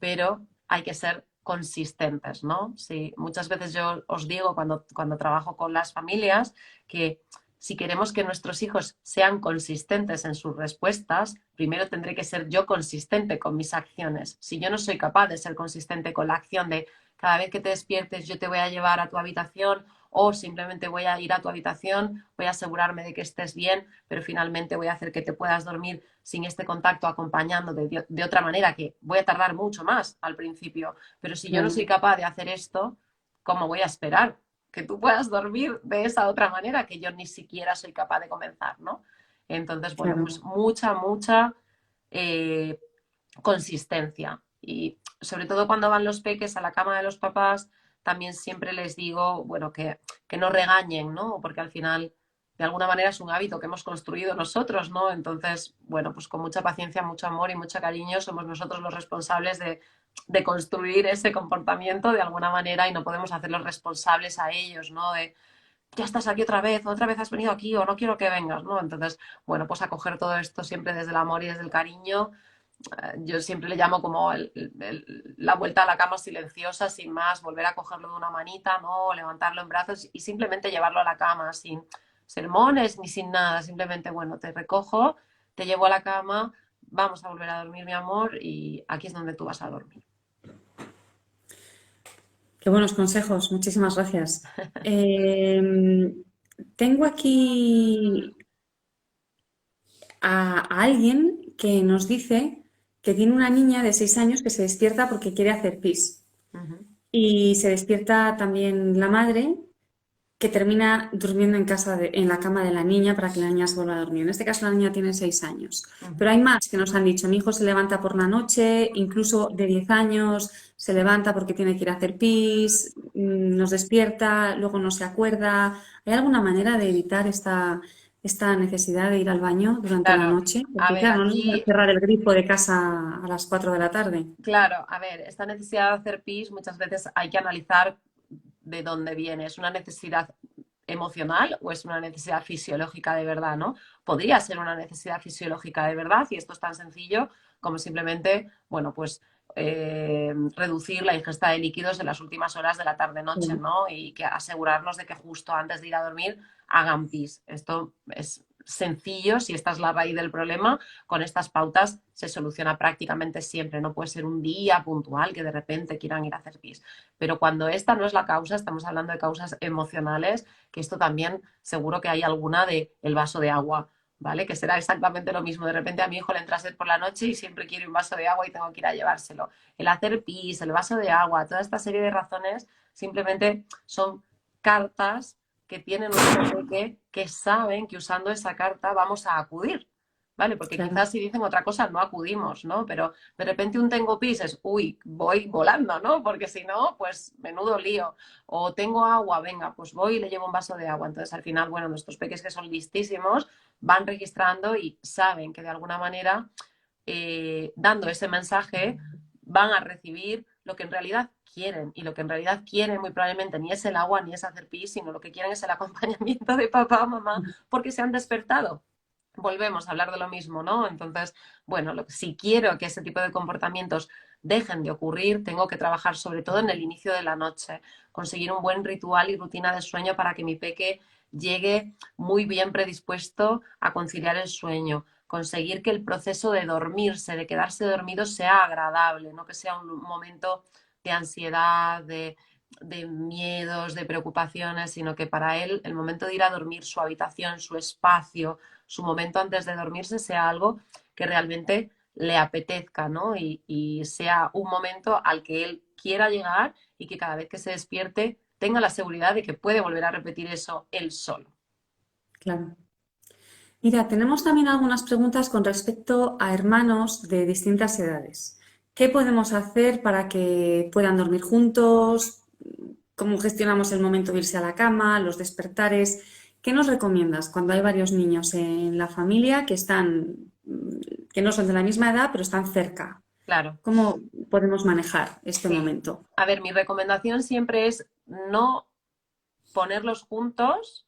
pero hay que ser consistentes, ¿no? Sí, muchas veces yo os digo cuando trabajo con las familias que si queremos que nuestros hijos sean consistentes en sus respuestas, primero tendré que ser yo consistente con mis acciones. Si yo no soy capaz de ser consistente con la acción de cada vez que te despiertes yo te voy a llevar a tu habitación o simplemente voy a ir a tu habitación, voy a asegurarme de que estés bien, pero finalmente voy a hacer que te puedas dormir sin este contacto acompañando de otra manera, que voy a tardar mucho más al principio. Pero si yo no Claro. soy capaz de hacer esto, ¿cómo voy a esperar que tú puedas dormir de esa otra manera que yo ni siquiera soy capaz de comenzar, ¿no? Entonces, bueno, Claro. pues mucha eh, consistencia. Y sobre todo cuando van los peques a la cama de los papás, también siempre les digo, bueno, que no regañen, ¿no? Porque al final, de alguna manera, es un hábito que hemos construido nosotros, ¿no? Entonces, bueno, pues con mucha paciencia, mucho amor y mucho cariño somos nosotros los responsables de construir ese comportamiento de alguna manera y no podemos hacerlos responsables a ellos, ¿no? De, ya estás aquí otra vez has venido aquí o no quiero que vengas, ¿no? Entonces, bueno, pues acoger todo esto siempre desde el amor y desde el cariño. Yo siempre le llamo como la vuelta a la cama silenciosa, sin más, volver a cogerlo de una manita, ¿no? Levantarlo en brazos y simplemente llevarlo a la cama, sin sermones ni sin nada, simplemente, bueno, te recojo, te llevo a la cama, vamos a volver a dormir, mi amor, y aquí es donde tú vas a dormir. Qué buenos consejos, muchísimas gracias. Tengo aquí a alguien que nos dice que tiene una niña de 6 años que se despierta porque quiere hacer pis. Uh -huh. Y se despierta también la madre, que termina durmiendo en la cama de la niña para que la niña se vuelva a dormir. En este caso la niña tiene 6 años. Uh -huh. Pero hay más que nos han dicho. Mi hijo se levanta por la noche, incluso de 10 años, se levanta porque tiene que ir a hacer pis, nos despierta, luego no se acuerda. ¿Hay alguna manera de evitar esta necesidad de ir al baño durante la Claro, noche? a Porque ver, claro, no nos va a aquí, cerrar el grifo de casa a las 4 de la tarde. claro, a ver, esta necesidad de hacer pis muchas veces hay que analizar de dónde viene. ¿Es una necesidad emocional o es una necesidad fisiológica de verdad, ¿no? Podría ser una necesidad fisiológica de verdad y esto es tan sencillo como simplemente, bueno, pues reducir la ingesta de líquidos en las últimas horas de la tarde-noche, Claro, ¿no? Y que asegurarnos de que justo antes de ir a dormir hagan pis. Esto es sencillo, si esta es la raíz del problema, con estas pautas se soluciona prácticamente siempre. No puede ser un día puntual que de repente quieran ir a hacer pis. Pero cuando esta no es la causa, estamos hablando de causas emocionales, que esto también seguro que hay alguna de el vaso de agua, ¿vale? Que será exactamente lo mismo. De repente a mi hijo le entra sed por la noche y siempre quiere un vaso de agua y tengo que ir a llevárselo. El hacer pis, el vaso de agua, toda esta serie de razones simplemente son cartas que tienen nuestro peque que saben que usando esa carta vamos a acudir, ¿vale? Porque claro, quizás si dicen otra cosa no acudimos, ¿no? Pero de repente un tengo pis es, uy, voy volando, ¿no? Porque si no, pues menudo lío. O tengo agua, venga, pues voy y le llevo un vaso de agua. Entonces al final, bueno, nuestros peques que son listísimos van registrando y saben que de alguna manera, dando ese mensaje, van a recibir lo que en realidad quieren. Y lo que en realidad quieren muy probablemente ni es el agua ni es hacer pis, sino lo que quieren es el acompañamiento de papá o mamá porque se han despertado. Volvemos a hablar de lo mismo, ¿no? Entonces, bueno, si quiero que ese tipo de comportamientos dejen de ocurrir, tengo que trabajar sobre todo en el inicio de la noche, conseguir un buen ritual y rutina de sueño para que mi peque llegue muy bien predispuesto a conciliar el sueño, conseguir que el proceso de dormirse, de quedarse dormido, sea agradable, no que sea un momento de ansiedad, de miedos, de preocupaciones, sino que para él el momento de ir a dormir, su habitación, su espacio, su momento antes de dormirse sea algo que realmente le apetezca, ¿no? Y sea un momento al que él quiera llegar y que cada vez que se despierte tenga la seguridad de que puede volver a repetir eso él solo. claro. Mira, tenemos también algunas preguntas con respecto a hermanos de distintas edades. ¿Qué podemos hacer para que puedan dormir juntos? ¿Cómo gestionamos el momento de irse a la cama, los despertares? ¿Qué nos recomiendas cuando hay varios niños en la familia que están, que no son de la misma edad, pero están cerca? Claro, ¿Cómo podemos manejar este sí. momento? A ver, mi recomendación siempre es no ponerlos juntos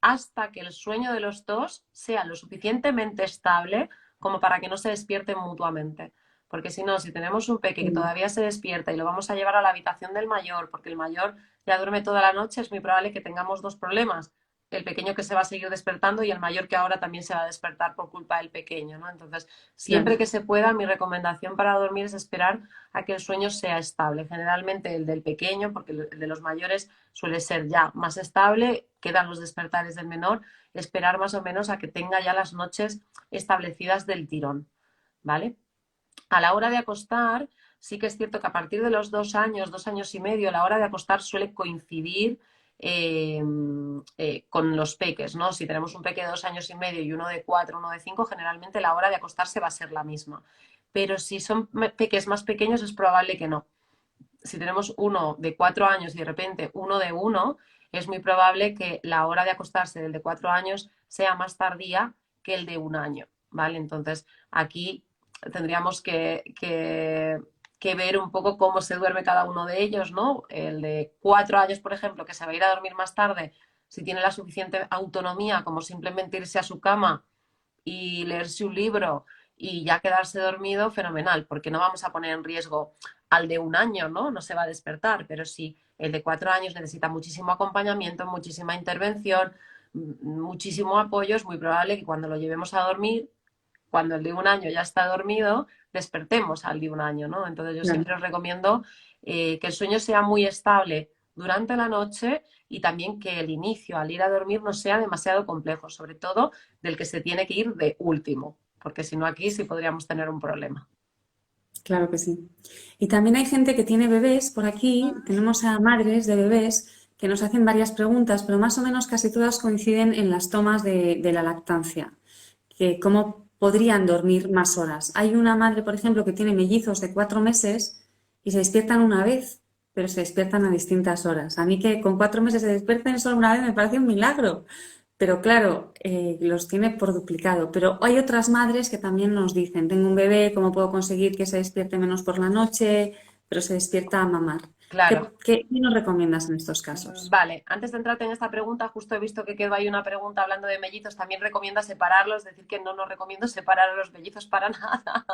hasta que el sueño de los dos sea lo suficientemente estable como para que no se despierten mutuamente. Porque si no, si tenemos un peque que Sí, todavía se despierta y lo vamos a llevar a la habitación del mayor, porque el mayor ya duerme toda la noche, es muy probable que tengamos dos problemas. El pequeño que se va a seguir despertando y el mayor que ahora también se va a despertar por culpa del pequeño, ¿no? Entonces, siempre claro, que se pueda, mi recomendación para dormir es esperar a que el sueño sea estable. Generalmente el del pequeño, porque el de los mayores suele ser ya más estable, quedan los despertares del menor, esperar más o menos a que tenga ya las noches establecidas del tirón, ¿vale? A la hora de acostar, sí que es cierto que a partir de los 2 años, 2 años y medio, la hora de acostar suele coincidir con los peques, ¿no? Si tenemos un peque de 2 años y medio y uno de 4, uno de 5, generalmente la hora de acostarse va a ser la misma. Pero si son peques más pequeños es probable que no. Si tenemos uno de 4 años y de repente uno de 1, es muy probable que la hora de acostarse del de 4 años sea más tardía que el de 1 año, ¿vale? Entonces, aquí tendríamos que ver un poco cómo se duerme cada uno de ellos, ¿no? El de 4 años, por ejemplo, que se va a ir a dormir más tarde, si tiene la suficiente autonomía como simplemente irse a su cama y leerse un libro y ya quedarse dormido, fenomenal, porque no vamos a poner en riesgo al de 1 año, ¿no? No se va a despertar, pero si el de 4 años necesita muchísimo acompañamiento, muchísima intervención, muchísimo apoyo, es muy probable que cuando lo llevemos a dormir, cuando el de 1 año ya está dormido, despertemos al de 1 año, ¿no? Entonces yo claro. siempre os recomiendo que el sueño sea muy estable durante la noche y también que el inicio al ir a dormir no sea demasiado complejo, sobre todo del que se tiene que ir de último, porque si no aquí sí podríamos tener un problema. Claro que sí. Y también hay gente que tiene bebés por aquí, tenemos a madres de bebés que nos hacen varias preguntas, pero más o menos casi todas coinciden en las tomas de la lactancia, que cómo podrían dormir más horas. Hay una madre, por ejemplo, que tiene mellizos de 4 meses y se despiertan una vez, pero se despiertan a distintas horas. A mí que con 4 meses se despierten solo una vez me parece un milagro, pero claro, los tiene por duplicado. Pero hay otras madres que también nos dicen, tengo un bebé, ¿cómo puedo conseguir que se despierte menos por la noche, pero se despierta a mamar? Claro. ¿Qué nos recomiendas en estos casos? Vale, antes de entrarte en esta pregunta, justo he visto que quedó ahí una pregunta hablando de mellizos. También recomienda separarlos, decir que no nos recomiendo separar a los mellizos para nada.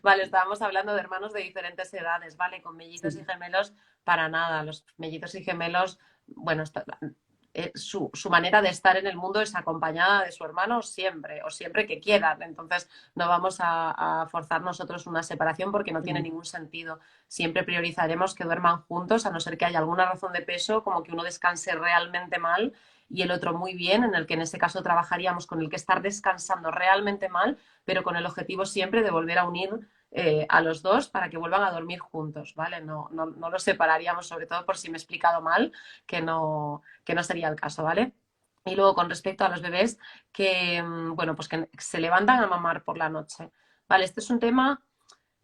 Vale, estábamos hablando de hermanos de diferentes edades, ¿vale? Con mellizos y Sí, gemelos, para nada. Los mellizos y gemelos, bueno, su manera de estar en el mundo es acompañada de su hermano siempre, o siempre que quieran. Entonces, no vamos a forzar nosotros una separación porque no tiene ningún sentido. Siempre priorizaremos que duerman juntos, a no ser que haya alguna razón de peso, como que uno descanse realmente mal y el otro muy bien, en el que en ese caso trabajaríamos con el que estar descansando realmente mal, pero con el objetivo siempre de volver a unir a los dos para que vuelvan a dormir juntos, ¿vale? No los separaríamos, sobre todo por si me he explicado mal, que no sería el caso, ¿vale? Y luego con respecto a los bebés que, bueno, pues que se levantan a mamar por la noche, ¿vale? Este es un tema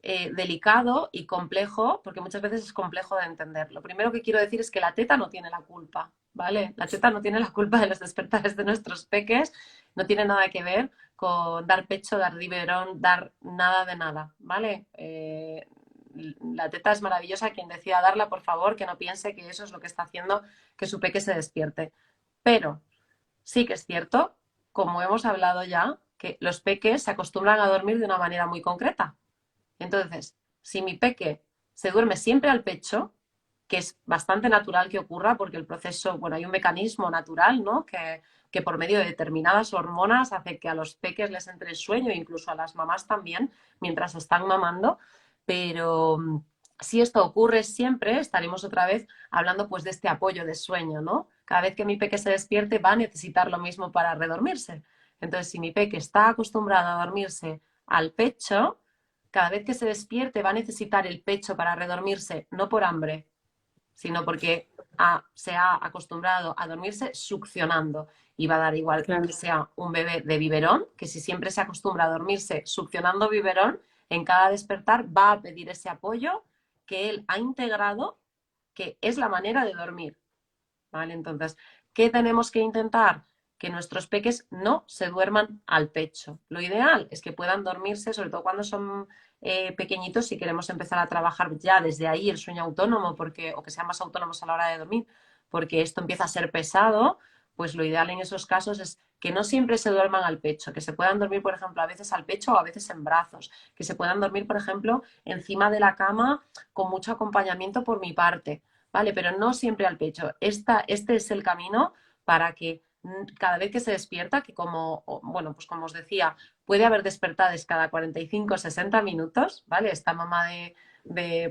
delicado y complejo, porque muchas veces es complejo de entender. Lo primero que quiero decir es que la teta no tiene la culpa, ¿vale? La teta no tiene la culpa de los despertares de nuestros peques, no tiene nada que ver con dar pecho, dar biberón, dar nada de nada, ¿vale? La teta es maravillosa, quien decida darla, por favor, que no piense que eso es lo que está haciendo que su peque se despierte. Pero sí que es cierto, como hemos hablado ya, que los peques se acostumbran a dormir de una manera muy concreta. Entonces, si mi peque se duerme siempre al pecho, que es bastante natural que ocurra, porque el proceso, bueno, hay un mecanismo natural, ¿no? Que por medio de determinadas hormonas hace que a los peques les entre el sueño, incluso a las mamás también, mientras están mamando, pero si esto ocurre siempre, estaremos otra vez hablando pues de este apoyo de sueño, ¿no? Cada vez que mi peque se despierte va a necesitar lo mismo para redormirse. Entonces, si mi peque está acostumbrado a dormirse al pecho, cada vez que se despierte va a necesitar el pecho para redormirse, no por hambre, sino porque se ha acostumbrado a dormirse succionando. Y va a dar igual claro. que sea un bebé de biberón, que si siempre se acostumbra a dormirse succionando biberón, en cada despertar va a pedir ese apoyo que él ha integrado, que es la manera de dormir. ¿Vale? Entonces, ¿qué tenemos que intentar? Que nuestros peques no se duerman al pecho. Lo ideal es que puedan dormirse, sobre todo cuando son pequeñitos, si queremos empezar a trabajar ya desde ahí el sueño autónomo, porque, o que sean más autónomos a la hora de dormir, porque esto empieza a ser pesado, pues lo ideal en esos casos es que no siempre se duerman al pecho, que se puedan dormir, por ejemplo, a veces al pecho o a veces en brazos, que se puedan dormir, por ejemplo, encima de la cama con mucho acompañamiento por mi parte. ¿Vale? Pero no siempre al pecho. Este es el camino para que cada vez que se despierta, que como, bueno, pues como os decía, puede haber despertades cada 45 o 60 minutos, ¿vale? Esta mamá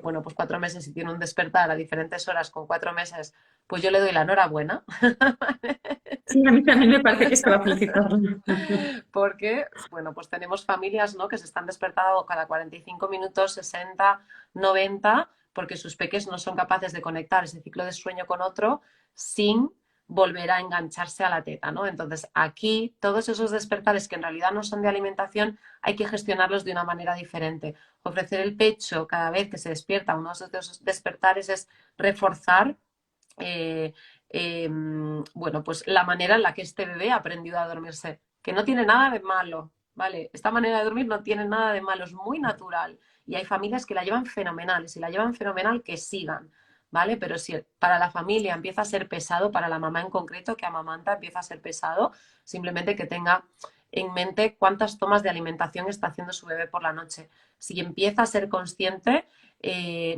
bueno, pues 4 meses y tiene un despertar a diferentes horas con 4 meses, pues yo le doy la enhorabuena. Sí, a mí también me parece que es para felicitarlo. Porque, bueno, pues tenemos familias, ¿no? Que se están despertando cada 45 minutos, 60, 90, porque sus peques no son capaces de conectar ese ciclo de sueño con otro sin volver a engancharse a la teta, ¿no? Entonces, aquí todos esos despertares que en realidad no son de alimentación, hay que gestionarlos de una manera diferente. Ofrecer el pecho cada vez que se despierta, uno de esos despertares es reforzar eh, bueno, pues la manera en la que este bebé ha aprendido a dormirse, que no tiene nada de malo, ¿vale? Esta manera de dormir no tiene nada de malo, es muy natural. Y hay familias que la llevan fenomenal, y si la llevan fenomenal, que sigan, ¿vale? Pero si para la familia empieza a ser pesado, para la mamá en concreto que amamanta empieza a ser pesado, simplemente que tenga en mente cuántas tomas de alimentación está haciendo su bebé por la noche. Si empieza a ser consciente,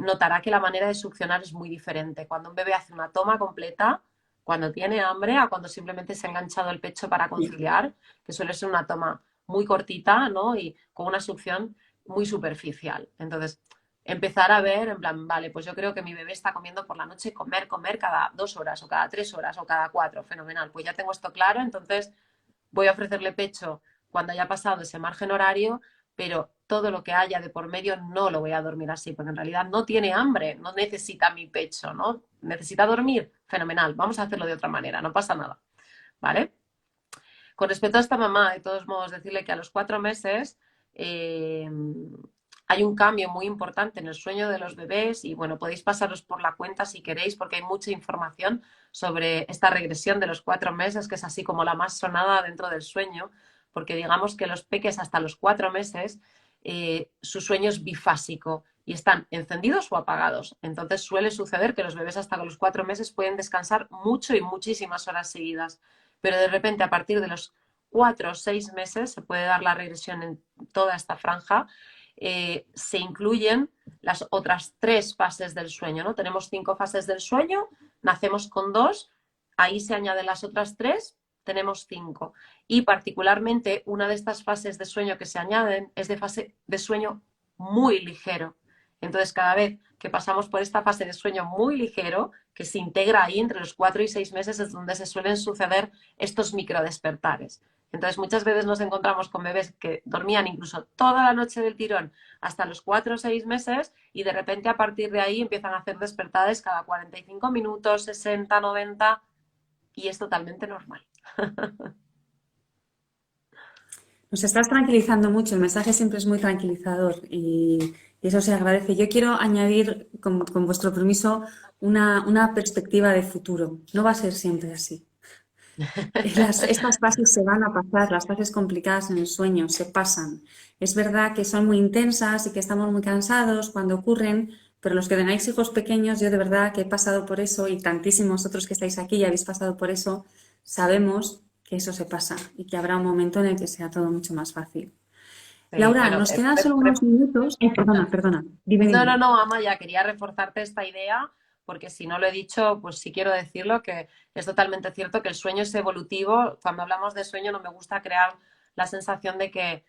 notará que la manera de succionar es muy diferente. Cuando un bebé hace una toma completa, cuando tiene hambre, a cuando simplemente se ha enganchado el pecho para conciliar, que suele ser una toma muy cortita, ¿no? Y con una succión muy superficial. Entonces, empezar a ver, en plan, vale, pues yo creo que mi bebé está comiendo por la noche, comer cada 2 horas o cada 3 horas o cada 4, fenomenal. Pues ya tengo esto claro, entonces voy a ofrecerle pecho cuando haya pasado ese margen horario, pero todo lo que haya de por medio no lo voy a dormir así, porque en realidad no tiene hambre, no necesita mi pecho, ¿no? Necesita dormir, fenomenal, vamos a hacerlo de otra manera, no pasa nada, ¿vale? Con respecto a esta mamá, de todos modos, decirle que a los 4 meses, eh, hay un cambio muy importante en el sueño de los bebés y bueno, podéis pasaros por la cuenta si queréis porque hay mucha información sobre esta regresión de los 4 meses, que es así como la más sonada dentro del sueño, porque digamos que los peques hasta los 4 meses su sueño es bifásico y están encendidos o apagados. Entonces suele suceder que los bebés hasta los 4 meses pueden descansar mucho y muchísimas horas seguidas, pero de repente a partir de los 4 o 6 meses se puede dar la regresión en toda esta franja. Se incluyen las otras 3 fases del sueño, ¿no? Tenemos 5 fases del sueño, nacemos con 2, ahí se añaden las otras 3, tenemos 5. Y particularmente una de estas fases de sueño que se añaden es de fase de sueño muy ligero. Entonces, cada vez que pasamos por esta fase de sueño muy ligero, que se integra ahí entre los 4 y 6 meses, es donde se suelen suceder estos microdespertares. Entonces, muchas veces nos encontramos con bebés que dormían incluso toda la noche del tirón hasta los 4 o 6 meses y de repente a partir de ahí empiezan a hacer despertares cada 45 minutos, 60, 90 y es totalmente normal. Nos estás tranquilizando mucho, el mensaje siempre es muy tranquilizador y eso se agradece. Yo quiero añadir, con vuestro permiso, una perspectiva de futuro. No va a ser siempre así. Estas fases se van a pasar, las fases complicadas en el sueño se pasan. Es verdad que son muy intensas y que estamos muy cansados cuando ocurren, pero los que tenéis hijos pequeños, yo de verdad que he pasado por eso y tantísimos otros que estáis aquí y habéis pasado por eso, sabemos que eso se pasa y que habrá un momento en el que sea todo mucho más fácil. Sí, Laura, bueno, nos quedan solo unos minutos. Perdona, dime, no, dime. no, no, Amaya, quería reforzarte esta idea porque si no lo he dicho, pues sí quiero decirlo, que es totalmente cierto que el sueño es evolutivo. Cuando hablamos de sueño no me gusta crear la sensación de que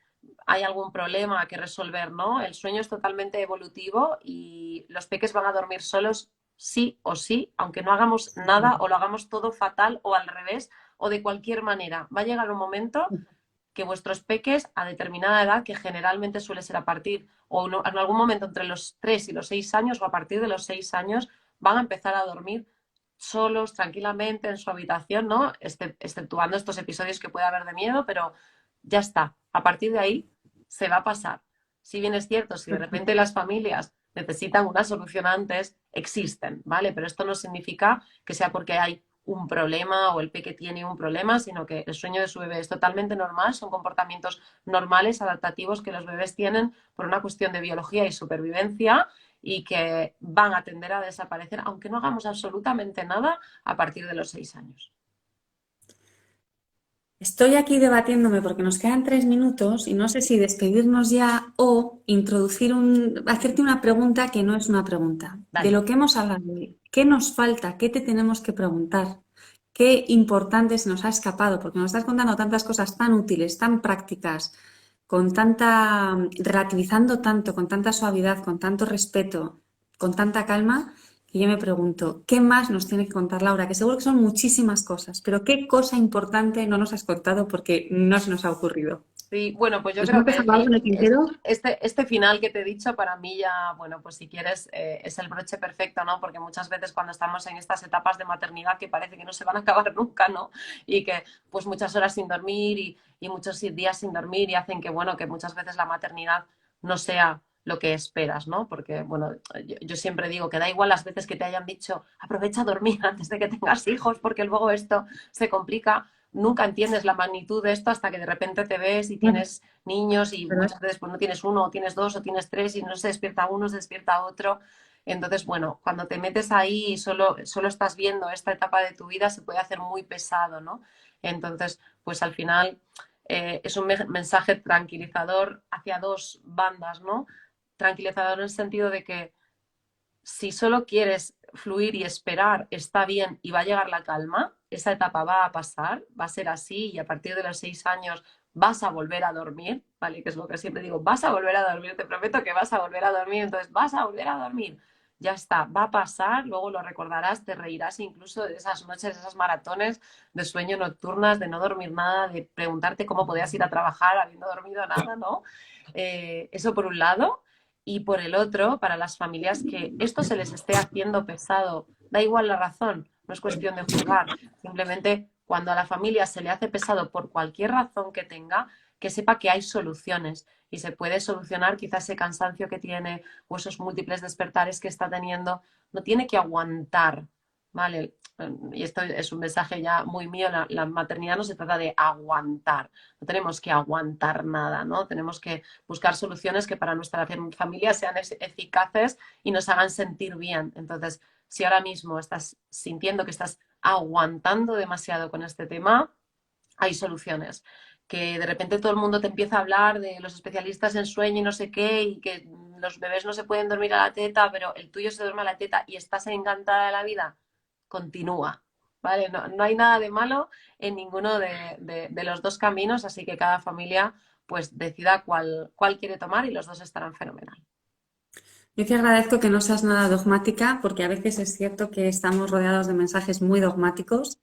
hay algún problema que resolver, ¿no? El sueño es totalmente evolutivo y los peques van a dormir solos sí o sí, aunque no hagamos nada o lo hagamos todo fatal o al revés o de cualquier manera. Va a llegar un momento que vuestros peques a determinada edad, que generalmente suele ser a partir, o no, en algún momento entre los 3 y los 6 años, o a partir de los 6 años, van a empezar a dormir solos, tranquilamente, en su habitación, ¿no? Exceptuando estos episodios que puede haber de miedo, pero ya está. A partir de ahí se va a pasar. Si bien es cierto, si de repente las familias necesitan una solución antes, existen, ¿vale? Pero esto no significa que sea porque hay un problema o el peque tiene un problema, sino que el sueño de su bebé es totalmente normal, son comportamientos normales, adaptativos que los bebés tienen por una cuestión de biología y supervivencia y que van a tender a desaparecer, aunque no hagamos absolutamente nada a partir de los 6 años. Estoy aquí debatiéndome porque nos quedan 3 minutos y no sé si despedirnos ya o hacerte una pregunta que no es una pregunta. De Dale. lo que hemos hablado hoy, ¿qué nos falta? ¿Qué te tenemos que preguntar? ¿Qué importante se nos ha escapado? Porque nos estás contando tantas cosas tan útiles, tan prácticas, relativizando tanto, con tanta suavidad, con tanto respeto, con tanta calma, que yo me pregunto, ¿qué más nos tiene que contar Laura? Que seguro que son muchísimas cosas, pero ¿qué cosa importante no nos has contado porque no se nos ha ocurrido? Sí, bueno, pues yo ¿Nos hemos creo que dejado algo en el tintero? este final que te he dicho para mí ya, bueno, pues si quieres es el broche perfecto, ¿no? Porque muchas veces cuando estamos en estas etapas de maternidad que parece que no se van a acabar nunca, ¿no? Y que pues muchas horas sin dormir y muchos días sin dormir y hacen que, bueno, que muchas veces la maternidad no sea lo que esperas, ¿no? Porque, bueno, yo siempre digo que da igual las veces que te hayan dicho aprovecha a dormir antes de que tengas hijos porque luego esto se complica. Nunca entiendes la magnitud de esto hasta que de repente te ves y tienes niños y ¿Verdad? muchas veces pues no tienes uno o tienes dos o tienes tres y no se despierta uno, se despierta otro. Entonces, bueno, cuando te metes ahí y solo estás viendo esta etapa de tu vida se puede hacer muy pesado, ¿no? Entonces, pues al final es un mensaje tranquilizador hacia dos bandas, ¿no? Tranquilizador en el sentido de que si solo quieres fluir y esperar, está bien y va a llegar la calma, esa etapa va a pasar, va a ser así y a partir de los 6 años vas a volver a dormir, ¿vale? Que es lo que siempre digo, vas a volver a dormir, te prometo que vas a volver a dormir, entonces vas a volver a dormir. Ya está, va a pasar, luego lo recordarás, te reirás incluso de esas noches, de esas maratones de sueño nocturnas, de no dormir nada, de preguntarte cómo podías ir a trabajar habiendo dormido nada, ¿no? Eso por un lado. Y por el otro, para las familias que esto se les esté haciendo pesado, da igual la razón, no es cuestión de juzgar, simplemente cuando a la familia se le hace pesado por cualquier razón que tenga, que sepa que hay soluciones y se puede solucionar quizás ese cansancio que tiene o esos múltiples despertares que está teniendo. No tiene que aguantar, ¿vale? Y esto es un mensaje ya muy mío, la maternidad no se trata de aguantar, no tenemos que aguantar nada, ¿no? Tenemos que buscar soluciones que para nuestra familia sean eficaces y nos hagan sentir bien. Entonces, si ahora mismo estás sintiendo que estás aguantando demasiado con este tema, hay soluciones. Que de repente todo el mundo te empieza a hablar de los especialistas en sueño y no sé qué, y que los bebés no se pueden dormir a la teta, pero el tuyo se duerme a la teta y estás encantada de la vida, continúa, ¿vale? No, no hay nada de malo en ninguno de los dos caminos, así que cada familia pues decida cuál quiere tomar y los dos estarán fenomenal. Yo te agradezco que no seas nada dogmática, porque a veces es cierto que estamos rodeados de mensajes muy dogmáticos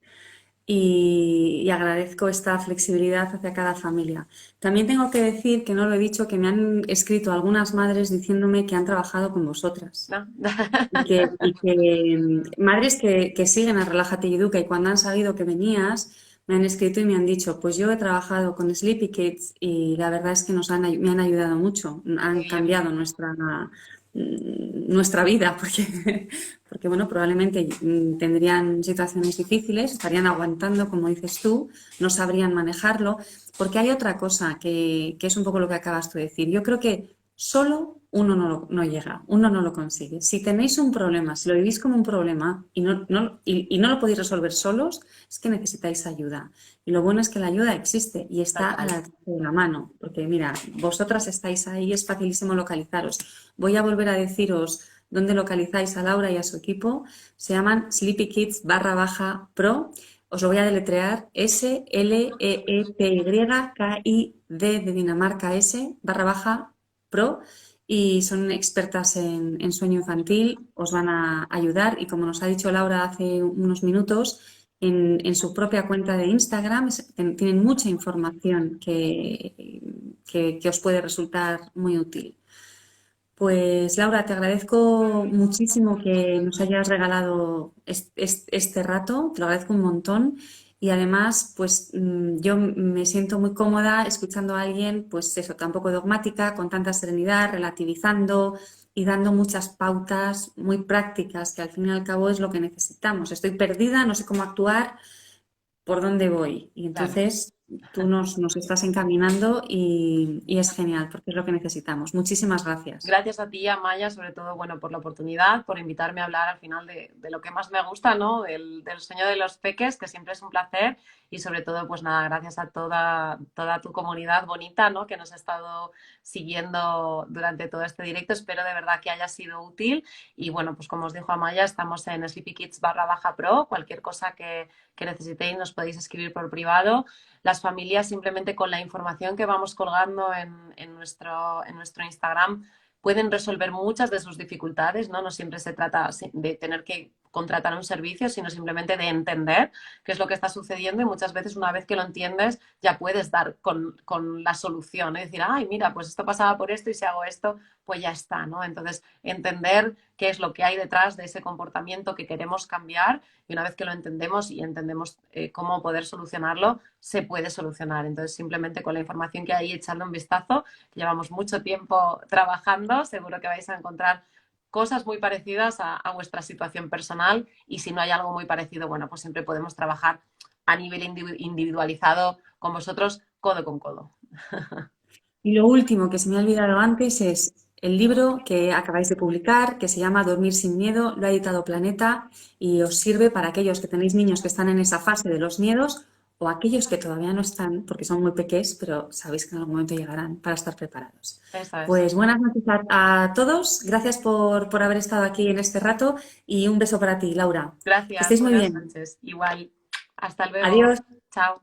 y agradezco esta flexibilidad hacia cada familia. También tengo que decir, que no lo he dicho, que me han escrito algunas madres diciéndome que han trabajado con vosotras. ¿No? Madres que siguen a Relájate y Educa, y cuando han sabido que venías, me han escrito y me han dicho, pues yo he trabajado con Sleepy Kids y la verdad es que me han ayudado mucho, han cambiado nuestra vida, porque bueno, probablemente tendrían situaciones difíciles, estarían aguantando, como dices tú, no sabrían manejarlo, porque hay otra cosa que es un poco lo que acabas tú de decir. Yo creo que solo uno no llega, uno no lo consigue. Si tenéis un problema, si lo vivís como un problema y no lo podéis resolver solos, es que necesitáis ayuda. Y lo bueno es que la ayuda existe y está al alcance de la mano. Porque mira, vosotras estáis ahí, es facilísimo localizaros. Voy a volver a deciros dónde localizáis a Laura y a su equipo. Se llaman Sleepy Kids /Pro. Os lo voy a deletrear: SLEEPYKID de Dinamarca /Pro. Y son expertas en sueño infantil, os van a ayudar y, como nos ha dicho Laura hace unos minutos, en su propia cuenta de Instagram tienen mucha información que os puede resultar muy útil. Pues Laura, te agradezco muchísimo que nos hayas regalado este rato, te lo agradezco un montón. Y además, pues yo me siento muy cómoda escuchando a alguien, pues eso, tampoco dogmática, con tanta serenidad, relativizando y dando muchas pautas muy prácticas, que al fin y al cabo es lo que necesitamos. Estoy perdida, no sé cómo actuar, por dónde voy. Y entonces tú nos estás encaminando y es genial, porque es lo que necesitamos. Muchísimas gracias. Gracias a ti, Amaya, sobre todo, bueno, por la oportunidad, por invitarme a hablar al final de lo que más me gusta, ¿no? Del sueño de los peques, que siempre es un placer. Y sobre todo, pues nada, gracias a toda tu comunidad bonita, ¿no? Que nos ha estado siguiendo durante todo este directo. Espero de verdad que haya sido útil. Y bueno, pues como os dijo Amaya, estamos en Sleepy Kids /Pro. Cualquier cosa que necesitéis nos podéis escribir por privado. Las familias, simplemente con la información que vamos colgando en nuestro Instagram, pueden resolver muchas de sus dificultades, ¿no? No siempre se trata de tener que contratar un servicio, sino simplemente de entender qué es lo que está sucediendo, y muchas veces, una vez que lo entiendes, ya puedes dar con la solución, ¿eh? Decir, ay, mira, pues esto pasaba por esto y si hago esto, pues ya está, ¿no? Entonces, entender qué es lo que hay detrás de ese comportamiento que queremos cambiar, y una vez que lo entendemos y entendemos cómo poder solucionarlo, se puede solucionar. Entonces, simplemente con la información que hay, echarle un vistazo. Llevamos mucho tiempo trabajando, seguro que vais a encontrar cosas muy parecidas a vuestra situación personal, y si no hay algo muy parecido, bueno, pues siempre podemos trabajar a nivel individualizado con vosotros, codo con codo. Y lo último que se me ha olvidado antes es el libro que acabáis de publicar, que se llama Dormir sin miedo, lo ha editado Planeta y os sirve para aquellos que tenéis niños que están en esa fase de los miedos, o aquellos que todavía no están, porque son muy pequeños, pero sabéis que en algún momento llegarán, para estar preparados. Eso es. Pues buenas noches a todos, gracias por haber estado aquí en este rato y un beso para ti, Laura. Gracias, Que estéis muy buenas bien. noches. Igual, hasta luego. Adiós. Chao.